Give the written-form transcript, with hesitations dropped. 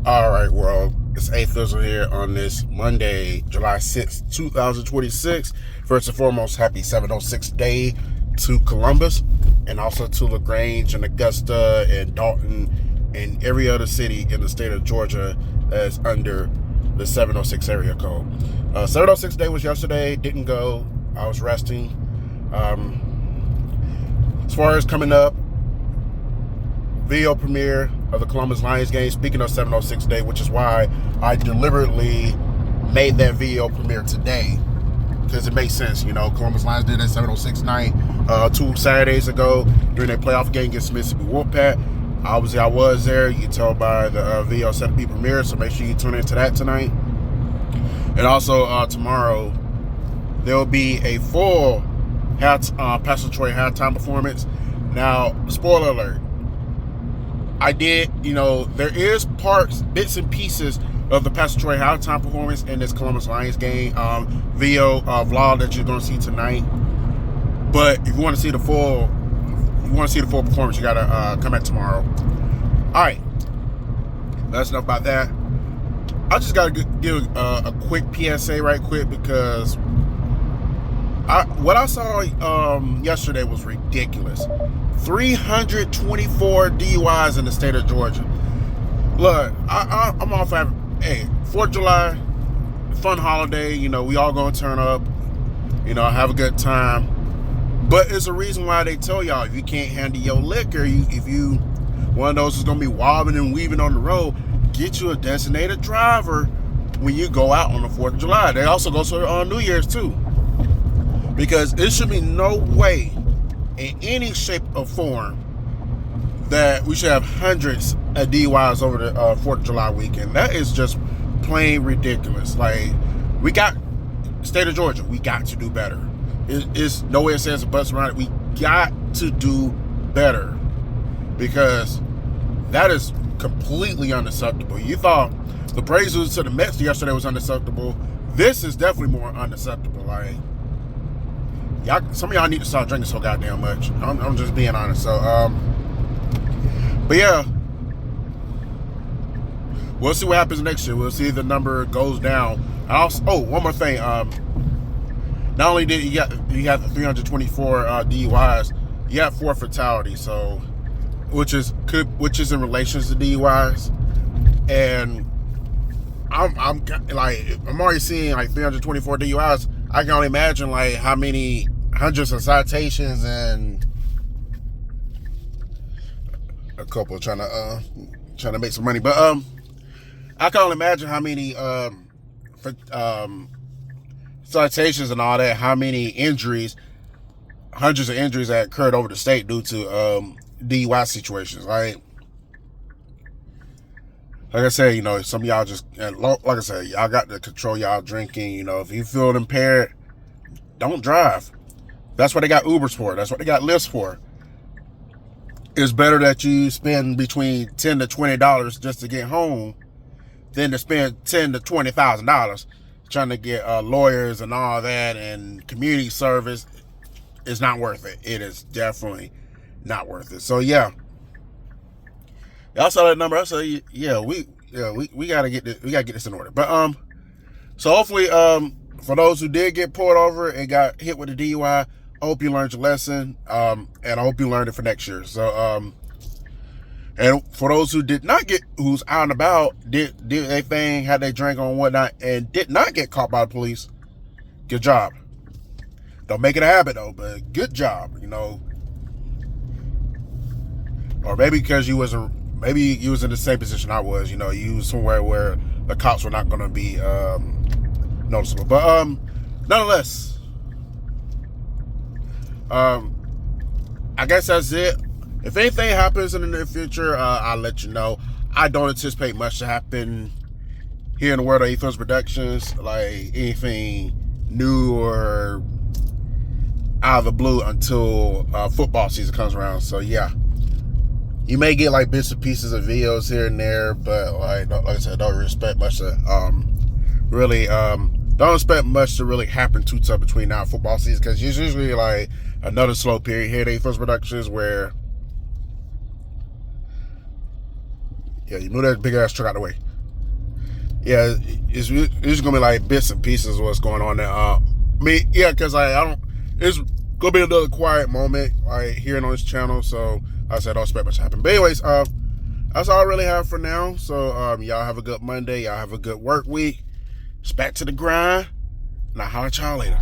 All right, world. It's A-Fizzle here on this Monday, July 6th, 2026. First and foremost, happy 706 day to Columbus and also to LaGrange and Augusta and Dalton and every other city in the state of Georgia that's under the 706 area code. 706 day was yesterday. Didn't go. I was resting. As far as coming up, video premiere of the Columbus Lions game, speaking of 706 day, which is why I deliberately made that video premiere today, because it makes sense. You know, Columbus Lions did that 706 night 2 Saturdays ago during their playoff game against Mississippi Wolfpack. Obviously, I was there. You can tell by the video set to be premiere, so make sure you tune into that tonight. And also tomorrow, there will be a full Pastor Troy halftime performance. Now, spoiler alert, I did, there is bits and pieces of the Pastor Troy halftime performance in this Columbus Lions game video vlog that you're going to see tonight. But if you want to see the full, performance, you got to come back tomorrow. All right, that's enough about that. I just got to give a quick PSA right quick, because what I saw yesterday was ridiculous. 324 DUIs in the state of Georgia. Look, I'm off at 4th of July, fun holiday. We all gonna turn up, have a good time. But it's a reason why they tell y'all, if you can't handle your liquor, if you one of those who's gonna be wobbling and weaving on the road, get you a designated driver when you go out on the 4th of July. They also go on New Year's too, because it should be no way in any shape or form that we should have hundreds of DUIs over the 4th of July weekend. That is just plain ridiculous. Like, we got, state of Georgia, we got to do better. It's no way it says a bus around it. We got to do better, because that is completely unacceptable. You thought the praises to the Mets yesterday was unacceptable. This is definitely more unacceptable. Like, some of y'all need to start drinking so goddamn much. I'm just being honest. So, but yeah, we'll see what happens next year. We'll see if the number goes down. One more thing. Not only did you have the 324 DUIs, you have 4 fatalities. So, which is in relation to DUIs, and I'm already seeing like 324 DUIs. I can only imagine like how many hundreds of citations and a couple trying to make some money. But I can only imagine how many citations and all that, how many injuries, hundreds of injuries that occurred over the state due to DUI situations. Like I said, some of y'all just, like I said, y'all got to control y'all drinking. If you feel impaired, don't drive. That's what they got Ubers for. That's what they got Lyfts for. It's better that you spend between $10 to $20 just to get home than to spend $10,000 to $20,000 trying to get lawyers and all that and community service. It's not worth it. It is definitely not worth it. So yeah. Y'all saw that number. I said, we gotta get this. We gotta get this in order. But so hopefully, for those who did get pulled over and got hit with a DUI, I hope you learned your lesson. And I hope you learned it for next year. So and for those who did not who's out and about, did their thing, had their drink on, whatnot, and did not get caught by the police, good job. Don't make it a habit though, but good job. Or maybe because you was in the same position I was. You was somewhere where the cops were not going to be noticeable. But nonetheless, I guess that's it. If anything happens in the near future, I'll let you know. I don't anticipate much to happen here in the world of A-Fizzle Productions, like anything new or out of the blue, until football season comes around. So yeah. You may get like bits and pieces of videos here and there, but like I said, don't expect much to don't expect much to really happen too tough between now and football season, because it's usually like another slow period here at A-Fizzle Productions where, yeah, you move that big ass truck out of the way. yeah, it's gonna be like bits and pieces of what's going on there. Because I don't. It's gonna be another quiet moment like here on this channel. So I said, don't expect much to happen. But anyways, that's all I really have for now. So y'all have a good Monday. Y'all have a good work week. It's back to the grind. And I'll holler at y'all later.